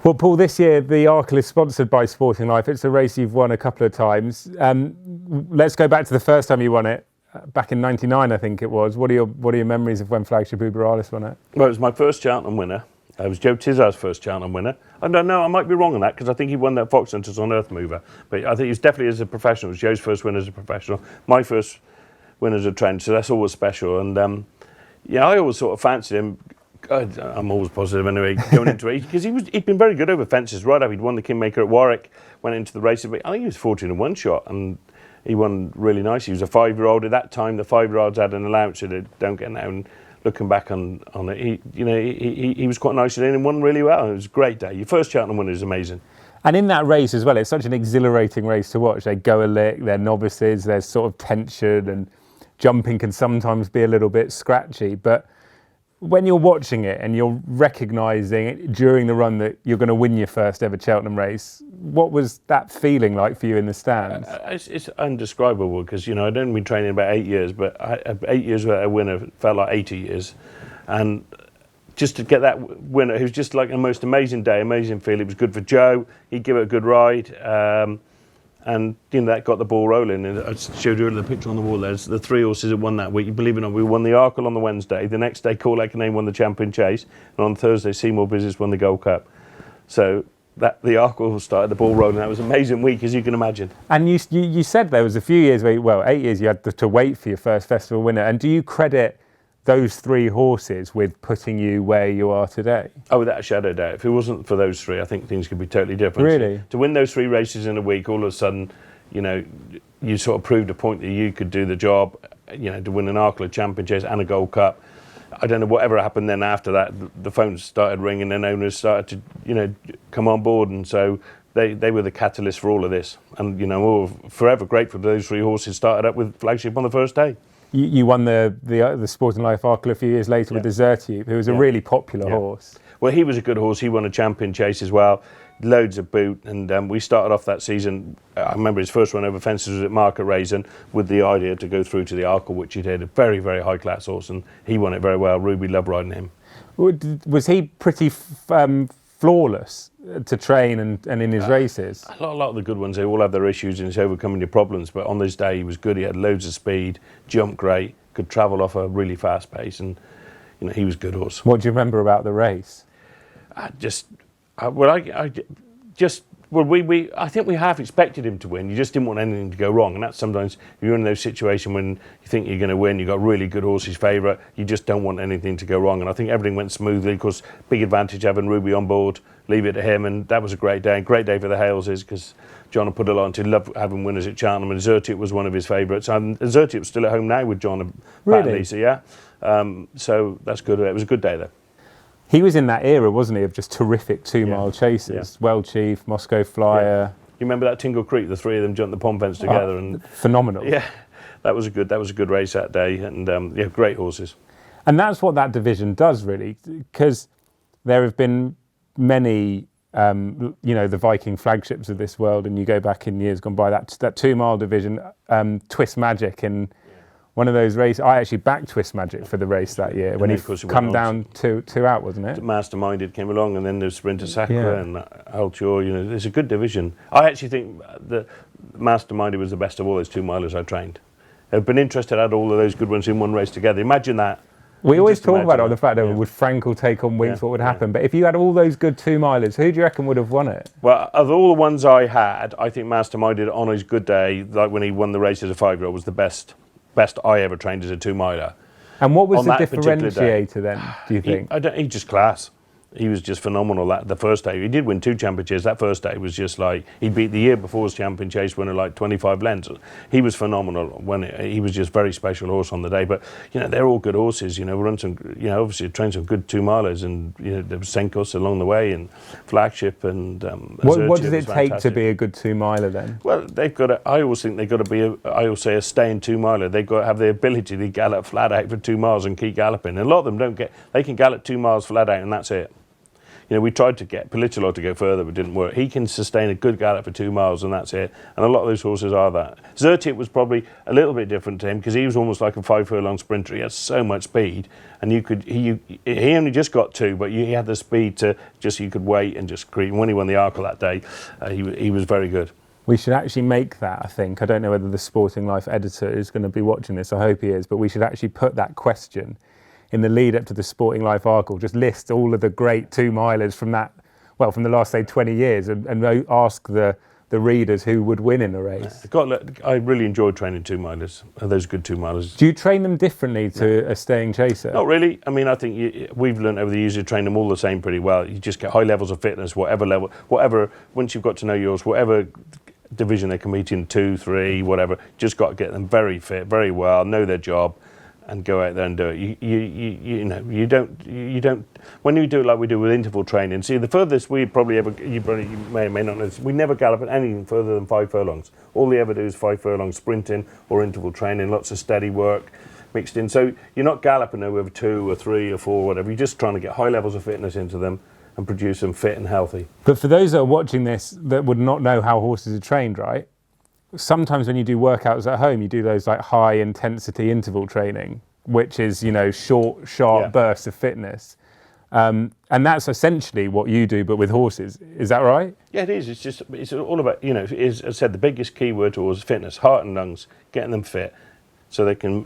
Well, Paul, this year the Arkle is sponsored by Sporting Life. It's a race you've won a couple of times. Let's go back to the first time you won it, back in '99, I think it was. What are your memories of when Flagship Uberalis won it? Well, it was my first Cheltenham winner. It was Joe Tizard's first Cheltenham winner. I don't know, I might be wrong on that because I think he won that Fox Hunters on Earth Mover. But I think he was definitely as a professional. It was Joe's first win as a professional. My first win as a trainer, so that's always special. And yeah, I always sort of fancied him. I'm always positive anyway, going into it, because he'd been very good over fences right up. He'd won the Kingmaker at Warwick, went into the races, but I think he was 14 in one shot, and he won really nice. He was a 5-year-old at that time. The 5-year-olds had an allowance, so they don't get now. And looking back on it, he was quite nice and won really well. It was a great day. Your first Cheltenham winner is amazing. And in that race as well, it's such an exhilarating race to watch. They go a lick, they're novices, there's sort of tension, and jumping can sometimes be a little bit scratchy, but when you're watching it and you're recognising during the run that you're going to win your first ever Cheltenham race, what was that feeling like for you in the stands? It's indescribable because, I'd only been training about 8 years, but 8 years without a winner felt like 80 years. And just to get that winner, it was just like the most amazing day, amazing feel. It was good for Joe. He'd give it a good ride. And that got the ball rolling. And I showed you the picture on the wall. There's the 3 horses that won that week. You believe it or not, we won the Arkle on the Wednesday. The next day, Call Like a Name won the Champion Chase, and on Thursday, Seymour Business won the Gold Cup. So the Arkle started the ball rolling. That was an amazing week, as you can imagine. And you said there was a few years where, 8 years, you had to wait for your first festival winner. And do you credit those 3 horses with putting you where you are today? Oh, without a shadow of doubt. If it wasn't for those 3, I think things could be totally different. Really? To win those 3 races in a week, all of a sudden, you sort of proved a point that you could do the job, to win an Arkle Champion Chase and a Gold Cup. I don't know whatever happened then after that. The phones started ringing and owners started to, come on board. And so they were the catalyst for all of this. And, we're forever grateful those 3 horses started up with Flagship on the first day. You won the Sporting Life Arkle a few years later with the Zertube, who was a really popular horse. Well, he was a good horse. He won a Champion Chase as well, loads of boot. And we started off that season, I remember his first run over fences was at Market Raisin with the idea to go through to the Arkle, which he did. A very, very high-class horse, and he won it very well. Ruby loved riding him. Was he pretty flawless to train and in his races? A lot of the good ones, they all have their issues and he's overcoming your problems, but on this day he was good. He had loads of speed, jumped great, could travel off a really fast pace, and he was a good horse. What do you remember about the race? I think we half expected him to win. You just didn't want anything to go wrong, and that's sometimes you're in those situations when you think you're going to win. You've got a really good horse's favourite. You just don't want anything to go wrong, and I think everything went smoothly. Of course, big advantage having Ruby on board. Leave it to him, and that was a great day. Great day for the Haleses because John had put a lot into. Loved having winners at Cheltenham, and Zertube was one of his favourites. And Zertube's still at home now with John and Pat and Lisa, yeah. So that's good. It was a good day though. He was in that era, wasn't he, of just terrific 2-mile chases. Well Chief, Moscow Flyer. Yeah. You remember that Tingle Creek? The 3 of them jumped the pond fence together, and phenomenal. Yeah, that was a good race that day, and great horses. And that's what that division does, really, because there have been many, the Viking flagships of this world, and you go back in years gone by, that 2-mile division, Twist Magic, and one of those races. I actually backed Twist Magic for the race that year when he come down two out, wasn't it? Masterminded came along, and then there's Sprinter Sacra and Alture. It's a good division. I actually think that Masterminded was the best of all those 2-milers I trained. I've been interested to add all of those good ones in one race together. Imagine that. We always talk about it on the fact that would Frankel take on Winks, what would happen? But if you had all those good 2-milers, who do you reckon would have won it? Well, of all the ones I had, I think Masterminded on his good day, like when he won the race as a 5-year-old, was the best I ever trained as a 2-miler. And what was the differentiator then, do you think? He just class. He was just phenomenal the first day. He did win 2 championships. That first day was just like, he beat the year before's champion chase winner like 25 lengths. He was phenomenal. He was just very special horse on the day. But, they're all good horses. We run some, obviously trained some good 2-milers, and, there was Senkos along the way, and Flagship, and what does it take to be a good 2-miler then? Well, I always think they've got to be a staying 2-miler. They've got to have the ability to gallop flat out for 2 miles and keep galloping. And a lot of them they can gallop 2 miles flat out and that's it. we tried to get Policillo to go further, but it didn't work. He can sustain a good gallop for 2 miles, and that's it. And a lot of those horses are that. Zertiet was probably a little bit different to him because he was almost like a 5 furlong sprinter. He had so much speed, and he only just got 2, but he had the speed to you could wait and just creep. When he won the Arkle that day, he was very good. We should actually make that, I think. I don't know whether the Sporting Life editor is going to be watching this. I hope he is. But we should actually put that question in the lead up to the Sporting Life Arkle. Just list all of the great 2-milers from from the last, say, 20 years and ask the readers who would win in a race. I really enjoyed training 2-milers, those good 2-milers. Do you train them differently to a staying chaser? Not really. I mean, I think we've learned over the years to train them all the same pretty well. You just get high levels of fitness, whatever, once you've got to know yours, whatever division they compete in, 2, 3, whatever, just got to get them very fit, very well, know their job, and go out there and do it. You don't. When you do it like we do with interval training, see, the furthest we probably ever, you may or may not know this, we never gallop at anything further than 5 furlongs. All we ever do is 5 furlongs sprinting or interval training, lots of steady work mixed in. So you're not galloping over 2 or 3 or 4, whatever. You're just trying to get high levels of fitness into them and produce them fit and healthy. But for those that are watching this that would not know how horses are trained, right? Sometimes when you do workouts at home, you do those like high intensity interval training, which is, short, sharp bursts of fitness. And that's essentially what you do, but with horses. Is that right? Yeah, it is. It's all about, as I said, the biggest key word to horses is fitness, heart and lungs, getting them fit so they can,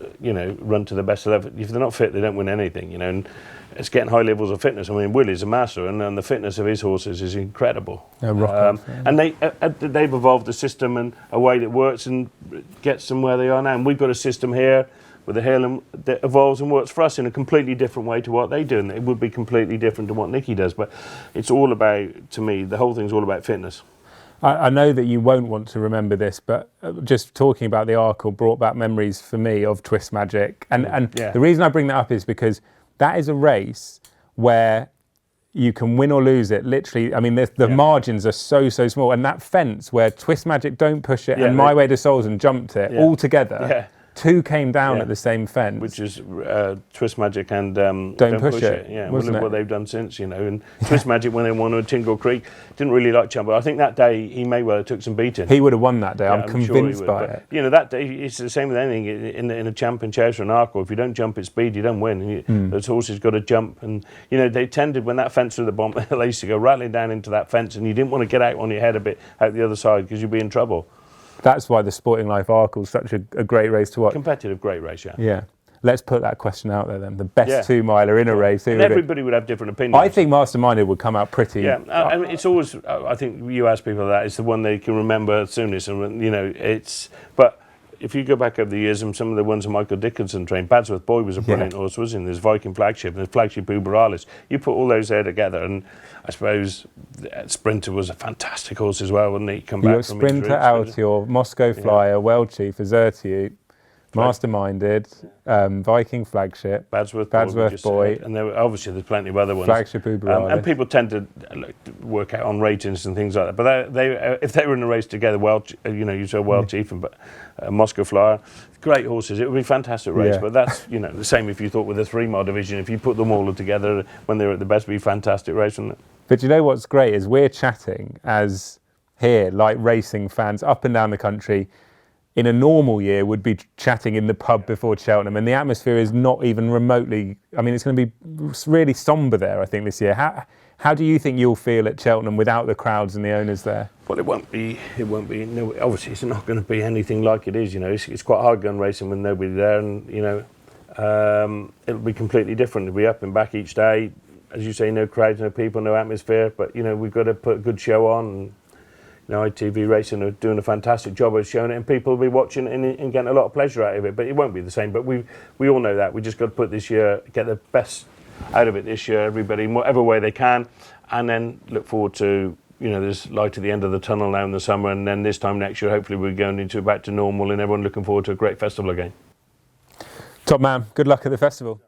run to the best level. If they're not fit, they don't win anything, and it's getting high levels of fitness. I mean, Willie's a master, and the fitness of his horses is incredible. And they've evolved a system and a way that works and gets them where they are now. And we've got a system here with the Highland that evolves and works for us in a completely different way to what they do, and it would be completely different to what Nicky does. But it's all about, to me, the whole thing's all about fitness. I know that you won't want to remember this, but just talking about the Arkle brought back memories for me of Twist Magic. And the reason I bring that up is because that is a race where you can win or lose it. Literally, I mean, the margins are so small. And that fence where Twist Magic don't push it and My Way to Solzen jumped it all together. 2 came down at the same fence. Which is Twist Magic and Don't Push It. Yeah, wasn't what they've done since, And Twist Magic, when they won at Tingle Creek, didn't really like Champ. But I think that day he may well have took some beating. He would have won that day. I'm convinced sure by it. That day, it's the same with anything. In a Champ and Chase or an Arkle, if you don't jump at speed, you don't win. Those horses got to jump. And, they tended, when that fence through the bomb, they used to go rattling down into that fence, and you didn't want to get out on your head a bit out the other side because you'd be in trouble. That's why the Sporting Life Arkle is such a great race to watch. Competitive, great race, yeah. Yeah. Let's put that question out there then. The best 2-miler in a race. And everybody would have different opinions. I think Masterminded would come out pretty... Yeah, and it's always... I think you ask people that, it's the one they can remember soonest. And, it's... But if you go back over the years, and some of the ones that Michael Dickinson trained, Badsworth Boy was a brilliant horse, wasn't he? There's Viking Flagship, and there's Flagship Uberalis. You put all those there together, and I suppose Sprinter was a fantastic horse as well, wouldn't he? Come back from Sprinter, Altior, Moscow Flyer, World Chief, Azertiute, Masterminded, Viking Flagship, Badsworth Boy, and obviously there's plenty of other ones. Flagship Uberalis. And people tend to work out on ratings and things like that. But if they were in a race together, you saw World Chief and Moscow Flyer, great horses. It would be a fantastic race. But that's the same if you thought with the 3-mile division. If you put them all together when they're at the best, it'd be a fantastic race, wouldn't it? But you know what's great is we're chatting as here, like racing fans up and down the country. In a normal year, would be chatting in the pub before Cheltenham, and the atmosphere is not even remotely. I mean, it's going to be really sombre there, I think, this year. How do you think you'll feel at Cheltenham without the crowds and the owners there? Well, it won't be. No, obviously, it's not going to be anything like it is. It's quite hard gun racing with nobody there, and it'll be completely different. It'll be up and back each day, as you say, no crowds, no people, no atmosphere. But we've got to put a good show on. And, ITV Racing are doing a fantastic job of showing it, and people will be watching it and getting a lot of pleasure out of it. But it won't be the same. But we all know that. We just got to put this year, get the best out of it this year, everybody, in whatever way they can, and then look forward to, there's light at the end of the tunnel now in the summer, and then this time next year, hopefully we're going back to normal, and everyone looking forward to a great festival again. Top man, good luck at the festival.